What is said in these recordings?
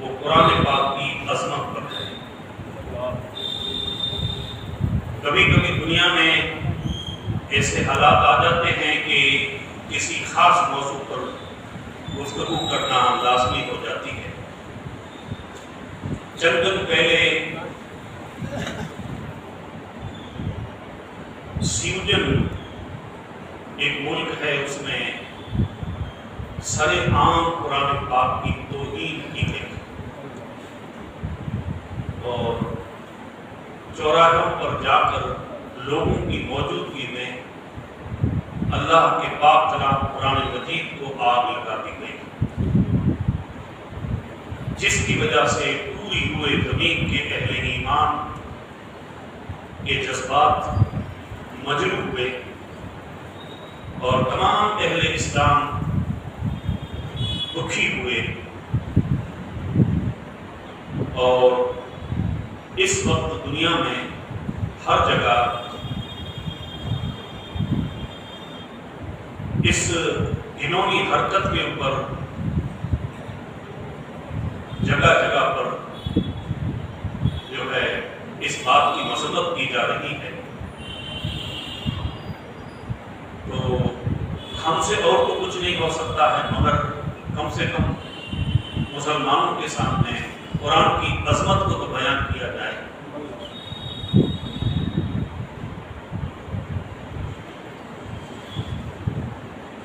وہ قرآن پاک کی عظمت پر ہے۔ کبھی کبھی دنیا میں ایسے حالات آ جاتے ہیں کہ کسی خاص موضوع پر گفتگو کرنا لازمی ہو جاتی ہے۔ چند دن پہلے سویڈن ایک ملک ہے، اس میں سر عام قرآن پاک کی توہین کی گئی اور چوراہوں پر جا کر لوگوں کی موجودگی میں اللہ کے پاک کلام قرآن مجید کو آگ لگا دی گئی، جس کی وجہ سے پوری ہوئے زمین کے اہل ایمان کے جذبات مجروح ہوئے اور تمام اہل اسلام دکھی ہوئے۔ اور اس وقت دنیا میں ہر جگہ اس گھنونی حرکت کے اوپر جگہ جگہ پر جو ہے اس بات کی مذمت کی جا رہی ہے۔ تو ہم سے اور تو کچھ نہیں ہو سکتا ہے، مگر کم سے کم مسلمانوں کے سامنے قرآن کی عظمت کو تو بیان کیا جائے۔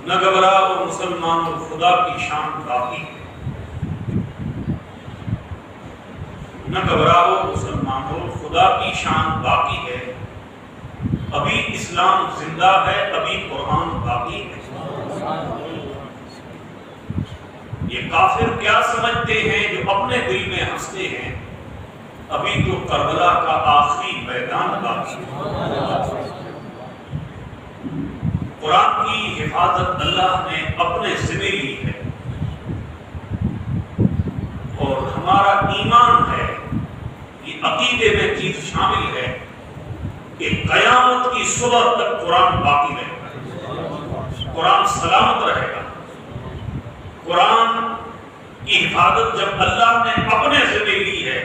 نہ گھبراؤ مسلمانوں، خدا کی شان باقی ہے۔ نہ گھبراؤ مسلمانوں، خدا کی شان باقی ہے۔ ابھی اسلام زندہ ہے، ابھی قرآن باقی ہے۔ یہ کافر کیا سمجھتے ہیں جو اپنے دل میں ہنستے ہیں، ابھی تو کربلا کا آخری میدان باقی ہے۔ قرآن کی حفاظت اللہ نے اپنے ذمہ لی ہے، اور ہمارا ایمان ہے، یہ عقیدے میں چیز شامل ہے کہ قیامت کی صبح تک قرآن باقی رہے گا، قرآن سلامت رہے گا۔ قرآن کی حفاظت جب اللہ نے اپنے ذمہ لی ہے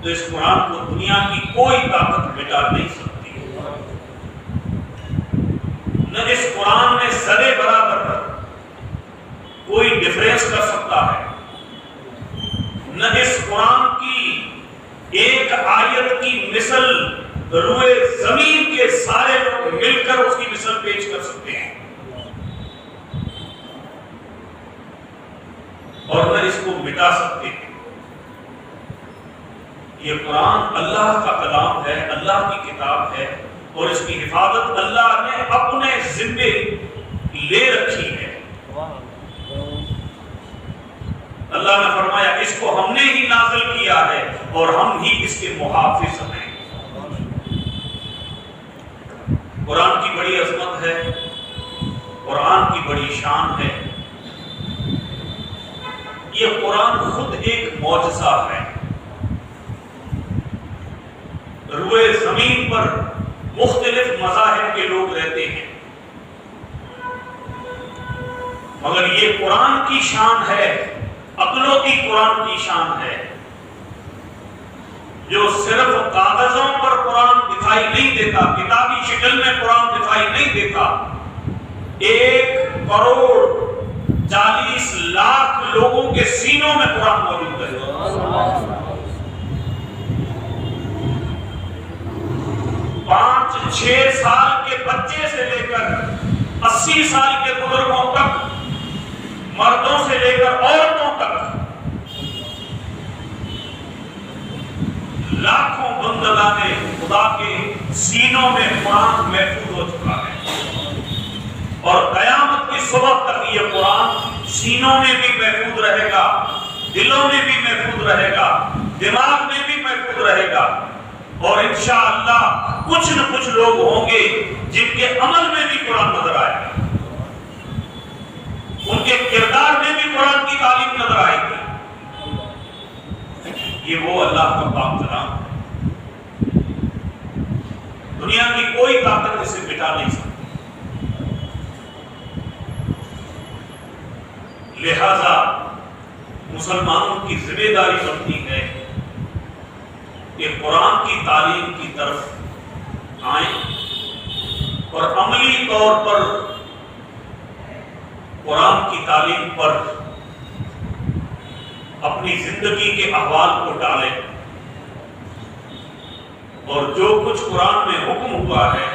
تو اس قرآن کو دنیا کی کوئی طاقت مٹا نہیں سکتی۔ نہ اس قرآن میں سرے برابر کوئی ڈفرینس کر سکتا ہے، نہ اس قرآن کی ایک آیت کی مثل روئے زمین کے سارے لوگ مل کر اس کی مثل پیش کر سکتے ہیں، اور نہ اس کو مٹا سکتے ہیں۔ یہ قرآن اللہ کا کلام ہے، اللہ کی کتاب ہے، اور اس کی حفاظت اللہ نے اپنے ذمے لے رکھی ہے۔ اللہ نے فرمایا اس کو ہم نے ہی نازل کیا ہے اور ہم ہی اس کے محافظ ہیں۔ قرآن کی بڑی عظمت ہے، قرآن کی بڑی شان ہے۔ یہ قرآن خود ایک معجزہ ہے۔ روئے زمین پر مختلف مذاہب کے لوگ رہتے ہیں، مگر یہ قرآن کی شان ہے، عقلوں کی قرآن کی شان ہے، جو صرف کاغذوں پر قرآن دکھائی نہیں دیتا، کتابی شکل میں قرآن دکھائی نہیں دیتا۔ 1 کروڑ 40 لاکھ لوگوں کے سینوں میں قرآن موجود ہے۔ 5-6 سال کے بچے سے لے کر 80 سال کے بزرگوں تک، مردوں سے لے کر عورتوں تک، لاکھوں بندگان خدا کے سینوں میں قرآن محفوظ ہو چکا ہے، اور قیامت کی صبح تک یہ قرآن سینوں میں بھی محفوظ رہے گا، دلوں میں بھی محفوظ رہے گا، دماغ میں بھی محفوظ رہے گا، اور انشاءاللہ کچھ نہ کچھ لوگ ہوں گے جن کے عمل میں بھی قرآن نظر آئے گا، ان کے کردار میں بھی قرآن کی تعلیم نظر آئے گی۔ یہ وہ اللہ کا پاک کلام ہے، دنیا کی کوئی طاقت اسے مٹا نہیں سکتی۔ لہذا مسلمانوں کی ذمہ داری بنتی ہے کہ قرآن کی تعلیم کی طرف آئیں اور عملی طور پر قرآن کی تعلیم پر اپنی زندگی کے احوال کو ڈالیں، اور جو کچھ قرآن میں حکم ہوا ہے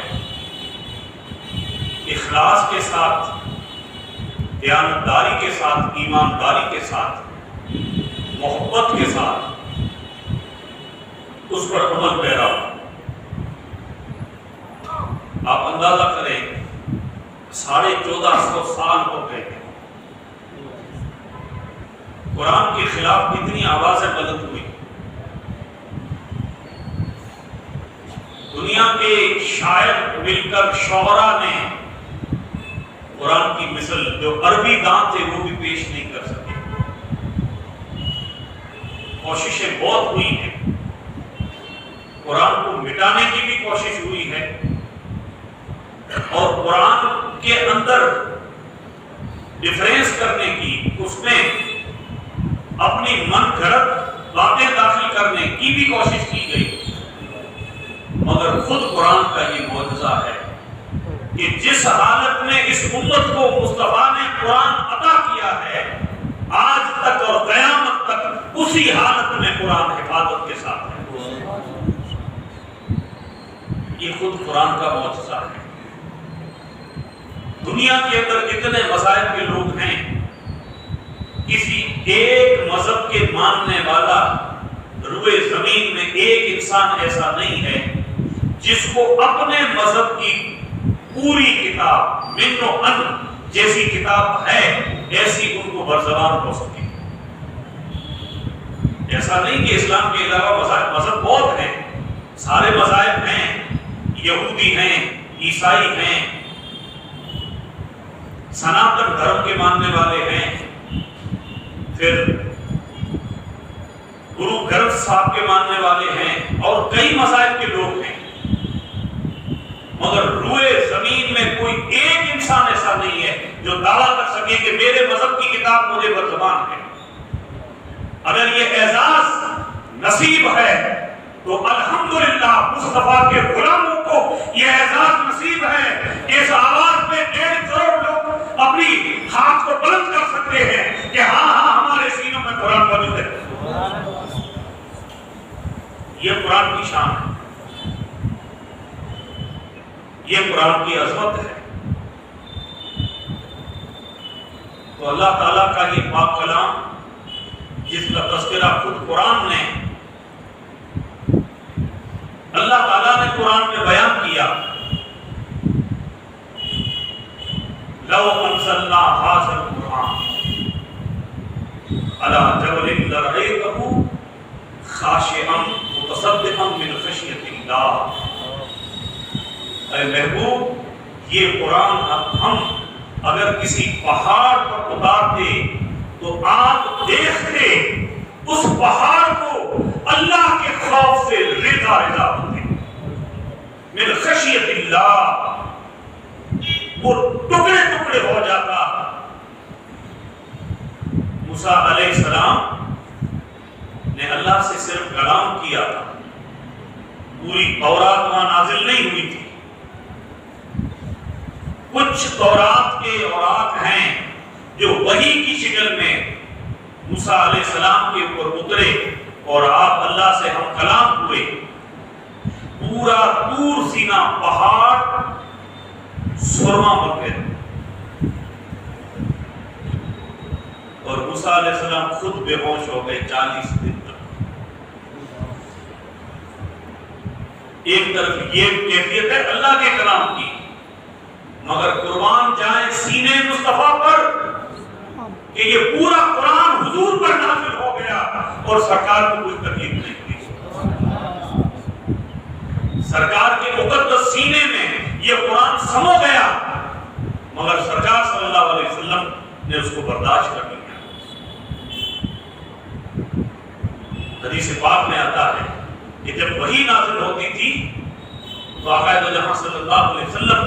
اخلاص کے ساتھ، دیانتداری کے ساتھ، ایمانداری کے ساتھ، محبت کے ساتھ اس پر عمل پیرا ہو۔ آپ اندازہ کریں 1450 سال ہو گئے ہیں، قرآن کے خلاف کتنی آوازیں بلند ہوئی۔ دنیا کے شاعر مل کر شعراء نے قرآن کی مثل جو عربی داں تھے وہ بھی پیش نہیں کر سکے۔ کوششیں بہت ہوئی ہیں، قرآن کو مٹانے کی بھی کوشش ہوئی ہے، اور قرآن کے اندر ڈیفرنس کرنے کی، اس میں اپنی من گھڑت باتیں داخل کرنے کی بھی کوشش کی گئی، مگر خود قرآن کا یہ معجزہ ہے کہ جس حالت میں اس امت کو مصطفیٰ نے قرآن عطا کیا ہے، آج تک اور قیامت تک اسی حالت میں قرآن حفاظت کے ساتھ ہے۔ یہ خود قرآن کا معجزہ ہے۔ دنیا کے اندر اتنے مذاہب کے لوگ ہیں، کسی ایک مذہب کے ماننے والا روئے زمین میں ایک انسان ایسا نہیں ہے جس کو اپنے مذہب کی پوری کتاب من و ان جیسی کتاب ہے ایسی ان کو برزبان ہو سکے۔ ایسا نہیں کہ اسلام کے علاوہ مذہب بہت ہیں، سارے مذاہب ہیں، یہودی ہیں، عیسائی ہیں، سناتن دھرم کے ماننے والے ہیں، پھر گرو گرنتھ صاحب کے ماننے والے ہیں، اور کئی مذاہب کے لوگ ہیں، مگر روئے زمین میں کوئی ایک انسان ایسا نہیں ہے جو دعویٰ کر سکے کہ میرے مذہب کی کتاب مجھے برزبان ہے۔ اگر یہ اعزاز نصیب ہے تو الحمدللہ مصطفیٰ کے غلاموں کو یہ اعزاز نصیب ہے کہ اس آواز میں 1.5 کروڑ لوگ اپنی ہاتھ کو بلند کر سکتے ہیں کہ ہاں ہمارے سینوں میں قرآن موجود ہے۔ یہ قرآن کی شان ہے، یہ قرآن کی عظمت ہے۔ تو اللہ تعالیٰ کا یہ پاک کلام جس کا تذکرہ خود قرآن نے، اللہ تعالیٰ نے قرآن میں بیان کیا، لو انزلنا ھذا القرآن علی جبل لرأیتہ خاشعا متصدعا من خشیۃ اللہ۔ اے محبوب، یہ قرآن ہم اگر کسی پہاڑ پر اتارتے تو آپ دیکھتے اس پہاڑ کو اللہ کے خوف سے رضا ہوتے، من خشیۃ اللہ، وہ ٹکڑے ٹکڑے ہو جاتا۔ موسیٰ علیہ السلام نے اللہ سے صرف کلام کیا تھا، پوری تورات وہاں نازل نہیں ہوئی تھی۔ کچھ تورات کے اوراق ہیں جو وحی کی شکل میں موسیٰ علیہ السلام کے اوپر اترے اور آپ اللہ سے ہم کلام ہوئے۔ پورا طور سینا پہاڑ سرما بن گیا، اور موسیٰ علیہ السلام خود بے ہوش ہو گئے 40 دن تک۔ ایک طرف یہ کیفیت ہے اللہ کے کلام کی، مگر قربان جائیں سینے مصطفیٰ پر کہ یہ پورا قرآن حضور پر نازل ہو گیا اور سرکار کو کوئی تکلیف نہیں ہوئی۔ سرکار کے مقدس سینے میں یہ قرآن سمو گیا، مگر سرکار صلی اللہ علیہ وسلم نے اس کو برداشت کر لیا۔ حدیث پاک میں آتا ہے کہ جب وحی نازل ہوتی تھی تو آقا دو جہاں صلی اللہ علیہ وسلم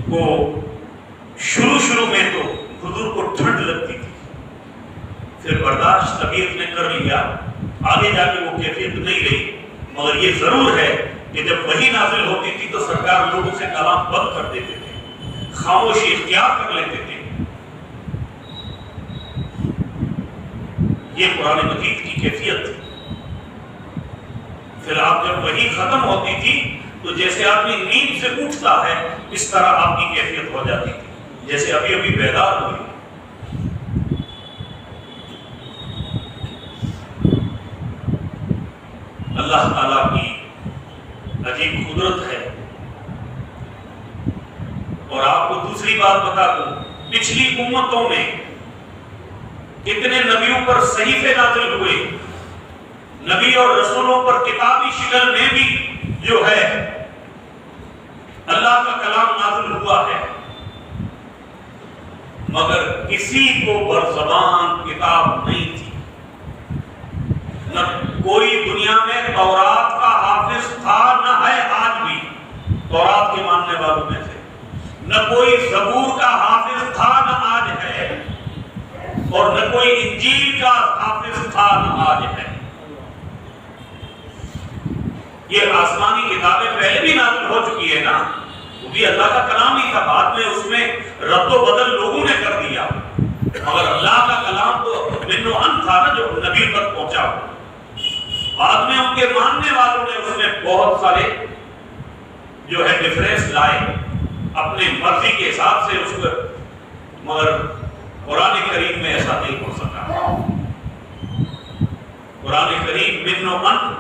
کو شروع میں تو خود حضور کو ٹھنڈ لگتی تھی، پھر برداشت طبیعت نے کر لیا، آگے جا کے وہ کیفیت نہیں رہی، مگر یہ ضرور ہے کہ جب وحی نازل ہوتی تھی تو سرکار لوگوں سے کلام بند کر دیتے تھے، خاموشی اختیار کر لیتے تھے۔ یہ قرآن مجید کی کیفیت تھی۔ پھر آپ جب وحی ختم ہوتی تھی تو جیسے آدمی نیند سے اٹھتا ہے اس طرح آپ کی کیفیت ہو جاتی تھی، جیسے ابھی ابھی بیدار ہوئی۔ اللہ تعالیٰ کی عجیب قدرت ہے۔ اور آپ کو دوسری بات بتا دوں، پچھلی امتوں میں کتنے نبیوں پر صحیفے نازل ہوئے، نبی اور رسولوں پر کتابی شکل میں بھی جو ہے اللہ کا کلام نازل ہوا ہے، مگر کسی کو برزبان کتاب نہیں تھی۔ نہ کوئی دنیا میں تورات کا حافظ تھا، نہ ہے آج بھی تورات کے ماننے والوں میں سے، نہ کوئی زبور کا حافظ تھا، نہ آج ہے، اور نہ کوئی انجیل کا حافظ تھا، نہ آج ہے۔ یہ آسمانی کتابیں پہلے بھی نازل ہو چکی ہے نا، وہ بھی اللہ کا کلام ہی تھا، بعد میں اس میں رد و بدل لوگوں نے کر دیا، مگر اللہ کا کلام تو من و ان تھا نا جو نبی تک پہنچا ہوا۔ بعد میں ان کے ماننے والوں نے اس میں بہت سارے جو ہے ڈیفرنس لائے اپنے مرضی کے حساب سے اس کو، مگر قرآن کریم میں ایسا نہیں ہو سکا۔ قرآن کریم من و ان،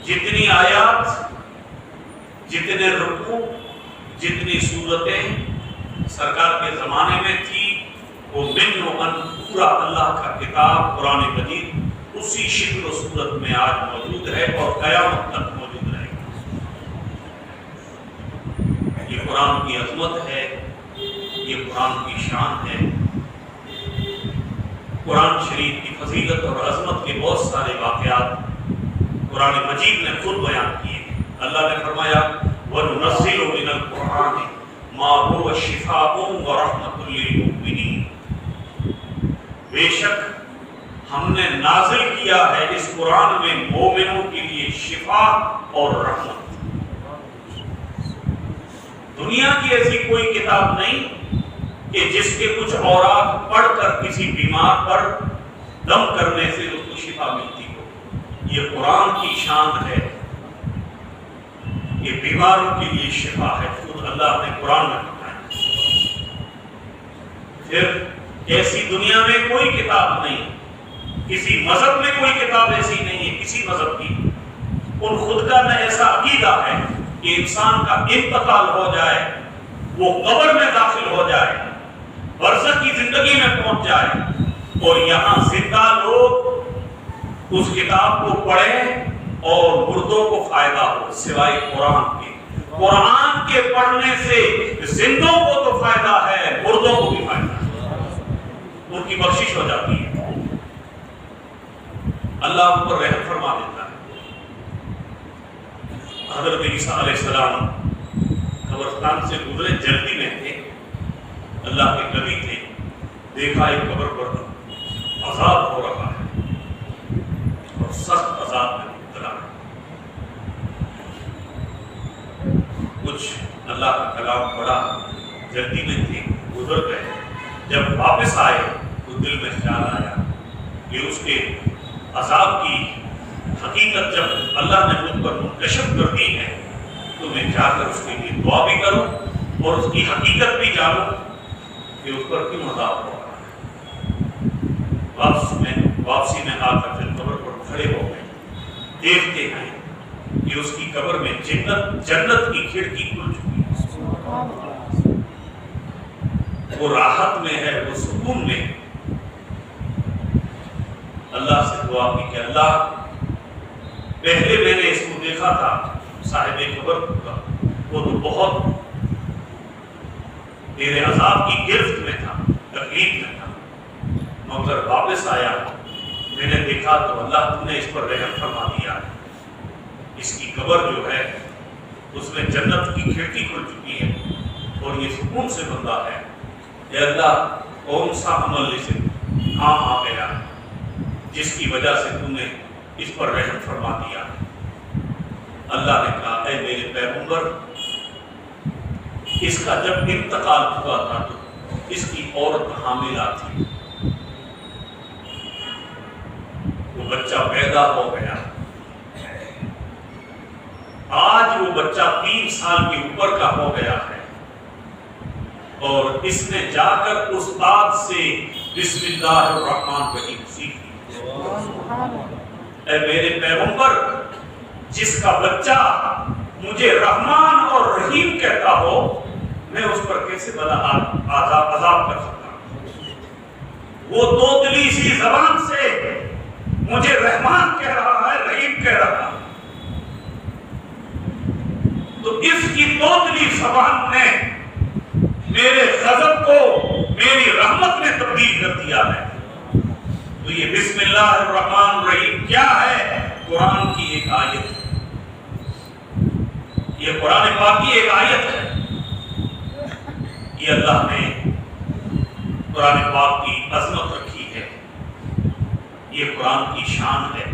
جتنی آیات، جتنے رکوع، جتنی صورتیں سرکار کے زمانے میں تھی، وہ من و ان پورا اللہ کا کتاب قرآن مجید اسی شکل و صورت میں آج موجود ہے اور قیامت تک موجود رہے گا۔ یہ قرآن کی عظمت ہے، یہ قرآن کی شان ہے۔ قرآن شریف کی فضیلت اور عظمت کے بہت سارے واقعات قرآن مجید نے خود بیان کیے۔ اللہ نے فرمایا وَنُنَزِّلُ مِنَ الْقُرْآنِ مَا هُوَ شِفَاءٌ وَرَحْمَةٌ لِّلْمُؤْمِنِينَ، بے شک ہم نے نازل کیا ہے اس قرآن میں مومنوں کے لیے شفا اور رحمت۔ دنیا کی ایسی کوئی کتاب نہیں کہ جس کے کچھ اوراق پڑھ کر کسی بیمار پر دم کرنے سے اس کو شفا ملتی ہو۔ یہ قرآن کی شان ہے، یہ بیماروں کے لیے شفا ہے، خود اللہ نے قرآن میں بتایا۔ پھر ایسی دنیا میں کوئی کتاب نہیں، کسی مذہب میں کوئی کتاب ایسی نہیں ہے کسی مذہب کی، ان خود کا نہ ایسا عقیدہ ہے کہ انسان کا انتقال ہو جائے، وہ قبر میں داخل ہو جائے، برزخ کی زندگی میں پہنچ جائے اور یہاں زندہ لوگ اس کتاب کو پڑھیں اور مردوں کو فائدہ ہو، سوائے قرآن کے۔ قرآن کے پڑھنے سے زندوں کو تو فائدہ ہے، مردوں کو بھی فائدہ ہے، ان کی بخشش ہو جاتی ہے، اللہ ان پر رحم فرما دیتا ہے۔ حضرت عیسیٰ علیہ السلام قبرستان سے گزرے، جلدی میں تھے، اللہ کے نبی تھے، دیکھا ایک قبر پر عذاب ہو رہا ہے اور سخت عذاب میں مبتلا ہے۔ کچھ اللہ کا کلام پڑھا، جلدی میں تھے، گزر گئے۔ جب واپس آئے تو دل میں خیال آیا کہ اس کے عذاب کی حقیقت جب اللہ نے مجھ پر منکشف کر دی ہے تو میں جا کر اس کے لیے دعا بھی کروں اور اس کی حقیقت بھی جانوں کہ اس پر کیوں عذاب ہو رہا ہے۔ واپسی میں آ کر پھر قبر پر کھڑے ہو گئے، دیکھتے ہیں کہ اس کی قبر میں جنت کی کھڑکی کھل چکی ہے، وہ راحت میں ہے، وہ سکون میں ہے۔ اللہ سے دعا کی کہ اللہ پہلے میں نے اس کو دیکھا تھا صاحب قبر کا، وہ تو بہت تیرے عذاب کی گرفت میں تھا، تکلیف میں تھا، مگر واپس آیا میں نے دیکھا تو اللہ تم نے اس پر رحم فرما دیا، اس کی قبر جو ہے اس میں جنت کی کھڑکی کھل چکی ہے اور یہ سکون سے بندہ ہے۔ اے اللہ کون سا عمل اسے کہاں آ گیا جس کی وجہ سے تم نے اس پر رحم فرما دیا؟ اللہ نے کہا اے میرے پیغمبر، اس کا جب انتقال ہوا تھا تو اس کی عورت حاملہ تھی، وہ بچہ پیدا ہو گیا، آج وہ بچہ 3 سال کے اوپر کا ہو گیا ہے، اور اس نے جا کر استاد سے بسم اللہ الرحمن الرحیم سیکھی۔ اے میرے پیغمبر، جس کا بچہ مجھے رحمان اور رحیم کہتا ہو، میں اس پر کیسے بلا عذاب کر سکتا ہوں؟ وہ توتلی سی زبان سے مجھے رحمان کہہ رہا ہے، رحیم کہہ رہا ہے، تو اس کی توتلی زبان نے میرے غضب کو میری رحمت میں تبدیل کر دیا ہے۔ تو یہ بسم اللہ الرحمن الرحیم کیا ہے؟ قرآن کی ایک آیت ہے، یہ قرآن پاک کی ایک آیت ہے۔ یہ اللہ نے قرآن پاک کی عظمت رکھی ہے، یہ قرآن کی شان ہے۔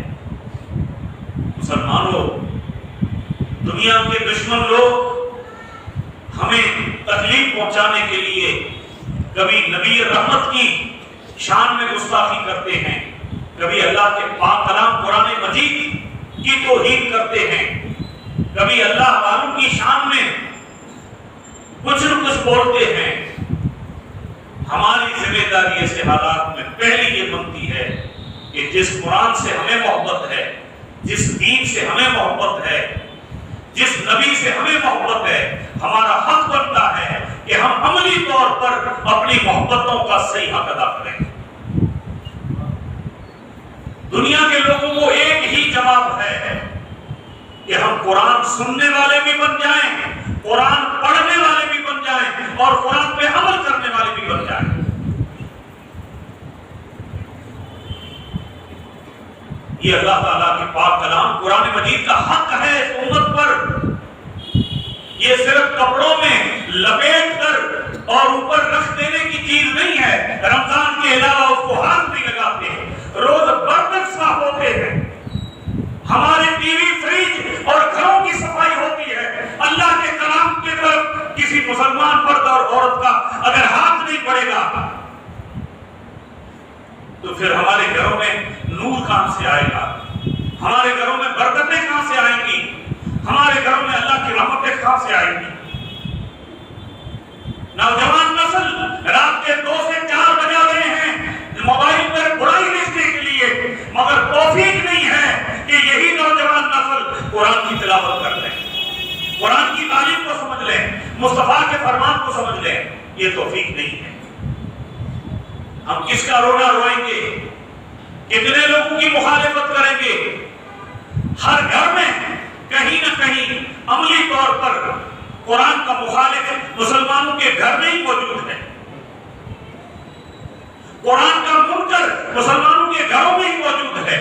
مسلمانوں، دنیا کے دشمن لوگ ہمیں تکلیف پہنچانے کے لیے کبھی نبی رحمت کی شان میں گستاخی کرتے ہیں، کبھی اللہ کے پاک کلام قرآن مجید کی توہین کرتے ہیں، کبھی اللہ والوں کی شان میں کچھ نہ کچھ بولتے ہیں۔ ہماری ذمہ داری ایسے حالات میں پہلی یہ بنتی ہے کہ جس قرآن سے ہمیں محبت ہے، جس دین سے ہمیں محبت ہے، جس نبی سے ہمیں محبت ہے، ہمارا حق بنتا ہے کہ ہم عملی طور پر اپنی محبتوں کا صحیح حق ادا کریں۔ دنیا کے لوگوں کو ایک ہی جواب ہے کہ ہم قرآن سننے والے بھی بن جائیں، قرآن پڑھنے والے بھی بن جائیں، اور قرآن پہ عمل کرنے والے بھی بن جائیں۔ یہ اللہ تعالیٰ کے پاک کلام قرآن مجید کا حق ہے اس امت پر۔ یہ صرف کپڑوں میں لپیٹ کر اور اوپر رکھ دینے کی چیز نہیں ہے۔ رمضان کے علاوہ اس کو ہاتھ نہیں لگاتے، روز برتن صاف ہوتے ہیں، ہمارے ٹی وی فریج اور گھروں کی صفائی ہوتی ہے۔ اللہ کے کلام کی طرف کسی مسلمان مرد اور عورت کا اگر ہاتھ نہیں پڑے گا تو پھر ہمارے گھروں میں نور کہاں سے آئے گا؟ ہمارے گھروں میں برکتیں کہاں سے آئیں گی؟ ہمارے گھروں میں اللہ کی رحمتیں کہاں سے آئیں گی؟ نوجوان نسل رات کے 2 سے 4 بجا رہے ہیں موبائل پر برائی دیکھنے کے لیے، مگر توفیق نہیں ہے کہ یہی نوجوان نسل قرآن کی تلاوت کر لیں، قرآن کی تعلیم کو سمجھ لیں، مصطفیٰ کے فرمان کو سمجھ لیں۔ یہ توفیق نہیں ہے۔ ہم کس کا رونا روئیں گے؟ کتنے لوگوں کی مخالفت کریں گے؟ ہر گھر میں کہیں نہ کہیں عملی طور پر قرآن کا مخالف مسلمانوں کے گھر میں ہی موجود ہے، قرآن کا منکر مسلمانوں کے گھروں میں ہی موجود ہے۔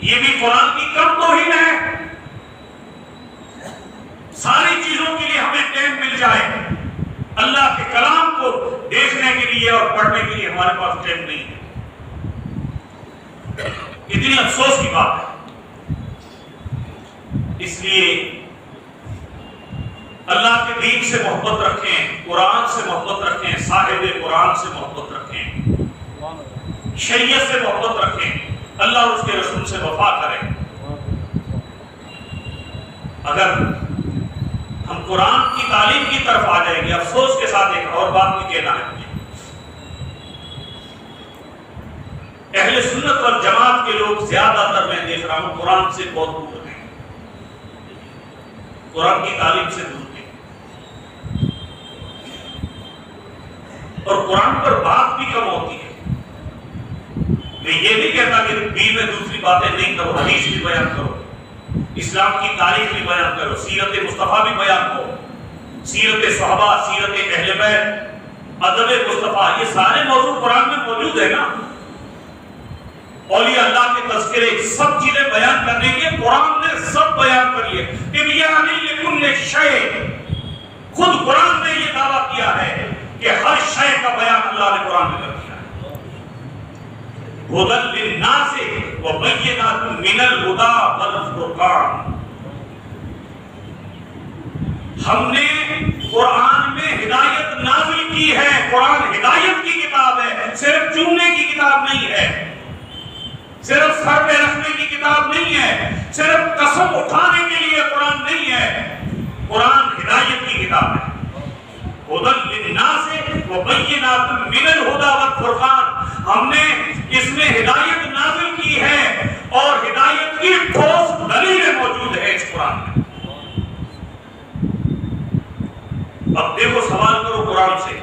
یہ بھی قرآن کی کم توہین ہے۔ ساری چیزوں کے لیے ہمیں ٹائم مل جائے، اللہ کے کلام کو دیکھنے کے لیے اور پڑھنے کے لیے ہمارے پاس ٹائم نہیں ہے۔ اتنی افسوس کی بات ہے۔ اس لیے اللہ کے دین سے محبت رکھیں، قرآن سے محبت رکھیں، صاحب قرآن سے محبت رکھیں، شریعت سے محبت رکھیں، اللہ اور اس کے رسول سے وفا کریں۔ اگر ہم قرآن کی تعلیم کی طرف آ جائیں گے، افسوس کے ساتھ ایک اور بات بھی کہنا ہے مجھے، اہل سنت والجماعت کے لوگ زیادہ تر میں دیکھ رہا ہوں قرآن سے بہت دور ہیں، قرآن کی تعلیم سے دور ہیں، اور قرآن پر بات بھی کم ہوتی ہے۔ میں یہ نہیں کہتا کہ دین میں دوسری باتیں نہیں کرو، حدیث بھی بیان کرو، اسلام کی تاریخ بھی بیان کرو، سیرت مصطفیٰ بھی بیان کرو، سیرت صحابہ، سیرت اہل بیت، ادب مصطفیٰ، یہ سارے موضوع قرآن میں موجود ہے نا۔ اولیاء اللہ کے تذکرے، سب چیزیں بیان کرنے کے قرآن نے سب بیان کر لیے۔ تبیان لکل شیء، خود قرآن نے یہ دعویٰ کیا ہے کہ ہر شے کا بیان اللہ نے قرآن میں کر دیا ہے۔ ہدی للناس وبینات من الہدی والفرقان، ہم نے قرآن میں ہدایت نازل کی ہے۔ قرآن ہدایت کی کتاب ہے، صرف چومنے کی کتاب نہیں ہے، صرف سر پہ رکھنے کی کتاب نہیں ہے، صرف قسم اٹھانے کے لیے قرآن نہیں ہے۔ قرآن ہدایت کی کتاب ہے۔ ہدی للناس وبینات من الہدی والفرقان، ہم نے اس میں ہدایت نازل کی ہے اور ہدایت کی ٹھوس دلیلیں موجود ہے اس قرآن میں۔ اب دیکھو، سوال کرو قرآن سے،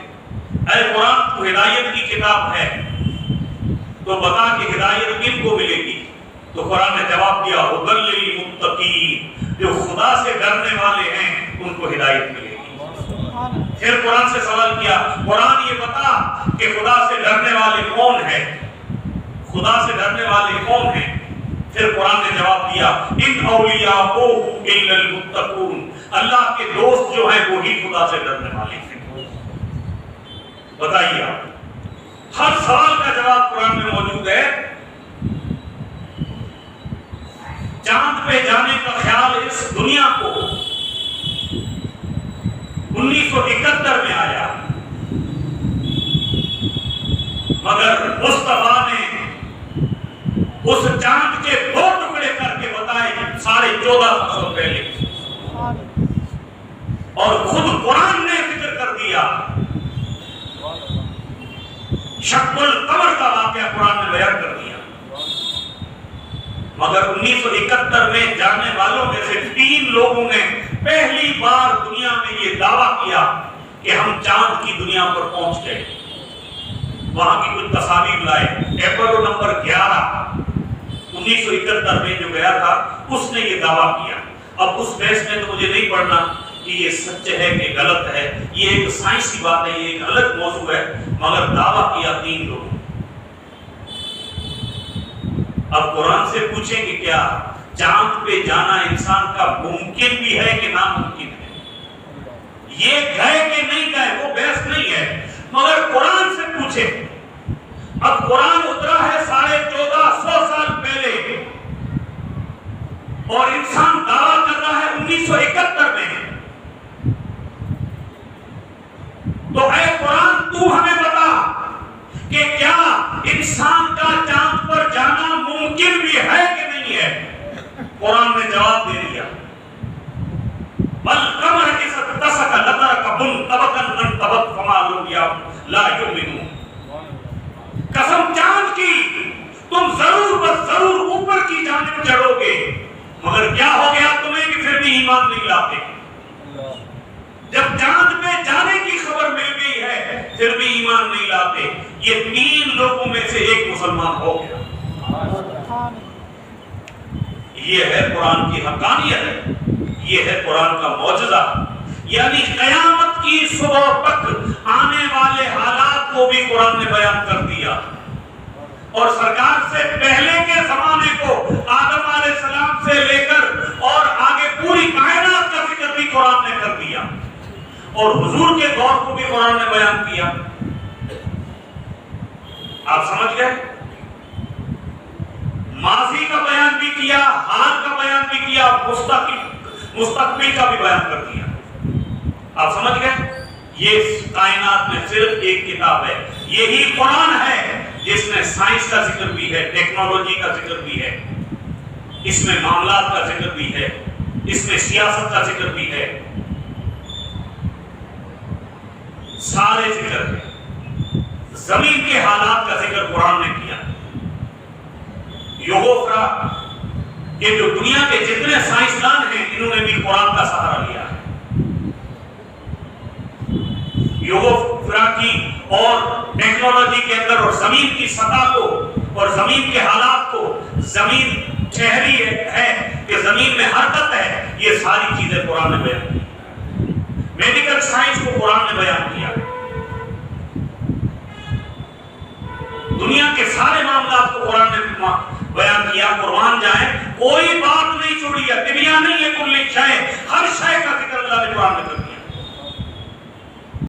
اے قرآن تو ہدایت کی کتاب ہے تو بتا کہ ہدایت کن کو ملے گی؟ تو قرآن نے جواب دیا ہدی للمتقین، جو خدا سے ڈرنے والے ہیں ان کو ہدایت ملے گی۔ پھر قرآن سے سوال کیا، قرآن یہ بتا کہ خدا سے ڈرنے والے کون ہیں، خدا سے ڈرنے والے کون ہیں؟ پھر قرآن نے جواب دیا ان اولیاء الا المتقون، اللہ کے دوست جو ہیں وہی خدا سے ڈرنے والے ہیں۔ بتائیے آپ، ہر سوال کا جواب قرآن میں موجود ہے۔ چاند پہ جانے کا خیال اس دنیا کو 1971 میں آیا، مگر مصطفیٰ نے اس چاند کے 2 ٹکڑے کر کے بتائے 1450 سال پہلے، اور خود قرآن نے ذکر کر دیا۔ شق القمر کا واقعہ قرآن نے بیان کر دیا، مگر 1971 میں جانے والوں میں سے 3 لوگوں نے پہلی بار دنیا میں یہ دعویٰ کیا کہ ہم چاند کی دنیا پر پہنچ گئے۔ وہاں کی کچھ تصاویر لائے۔ اپولو نمبر 11 1971 میں جو گیا تھا اس نے یہ دعویٰ کیا۔ اب اس بحث میں تو مجھے نہیں پڑھنا کہ یہ سچ ہے کہ غلط ہے، یہ ایک سائنسی بات ہے، یہ ایک الگ موضوع ہے، مگر دعویٰ کیا 3 لوگوں۔ اب قرآن سے پوچھیں کہ کیا چاند پہ جانا انسان کا ممکن بھی ہے کہ ناممکن ہے؟ یہ گئے کہ نہیں گئے وہ بحث نہیں ہے، مگر قرآن سے پوچھیں۔ اب قرآن اترا ہے 1450 سال پہلے اور انسان دعویٰ کر رہا ہے 1971 میں۔ تو اے قرآن تو ہمیں بتا کہ کیا انسان کا چاند پر جانا ممکن بھی ہے کہ نہیں ہے؟ قرآن نے جواب دے دیا بل قمر کی ستسک لترکبن طبقا عن طبق فما لا یؤمنون، قسم چاند کی تم ضرور بس ضرور اوپر کی جانب چڑھو گے، مگر کیا ہو گیا تمہیں کہ پھر بھی ایمان نہیں لاتے؟ جب چاند پہ جانے کی خبر مل گئی ہے پھر بھی ایمان نہیں لاتے۔ یہ 3 لوگوں میں سے ایک مسلمان ہو گیا۔ یہ ہے قرآن کی حقانیت، یہ ہے قرآن کا معجزہ، یعنی قیامت کی صبح تک آنے والے حالات کو بھی قرآن نے بیان کر دیا، اور سرکار سے پہلے کے زمانے کو آدم علیہ السلام سے لے کر اور آگے پوری کائنات کا ذکر بھی قرآن نے کر دیا، اور حضور کے دور کو بھی قرآن نے بیان کیا۔ آپ سمجھ گئے؟ ماضی کا بیان بھی کیا، حال کا بیان بھی کیا، مستقبل کا بھی بیان کر دیا۔ آپ سمجھ گئے؟ یہ کائنات میں صرف ایک کتاب ہے، یہی قرآن ہے جس میں سائنس کا ذکر بھی ہے، ٹیکنالوجی کا ذکر بھی ہے، اس میں معاملات کا ذکر بھی ہے، اس میں سیاست کا ذکر بھی ہے، سارے ذکر ہے۔ زمین کے حالات کا ذکر قرآن نے کیا۔ یوگوفرا، یہ جو دنیا کے جتنے سائنسدان ہیں انہوں نے بھی قرآن کا سہارا لیا ہے۔ یوگوفرا کی اور ٹیکنالوجی کے اندر اور زمین کی سطح کو اور زمین کے حالات کو، زمین ٹھہری ہے کہ زمین میں حرکت ہے، یہ ساری چیزیں قرآن نے بیان کی۔ میڈیکل سائنس کو قرآن نے بیان کیا۔ دنیا کے سارے معاملات کو قرآن نے بیان کیا۔ قرآن جائیں، کوئی بات نہیں چھوڑی ہے، طبیعہ نہیں ہے، کل شے، ہر شے کا ذکر اللہ نے قرآن میں کر دیا۔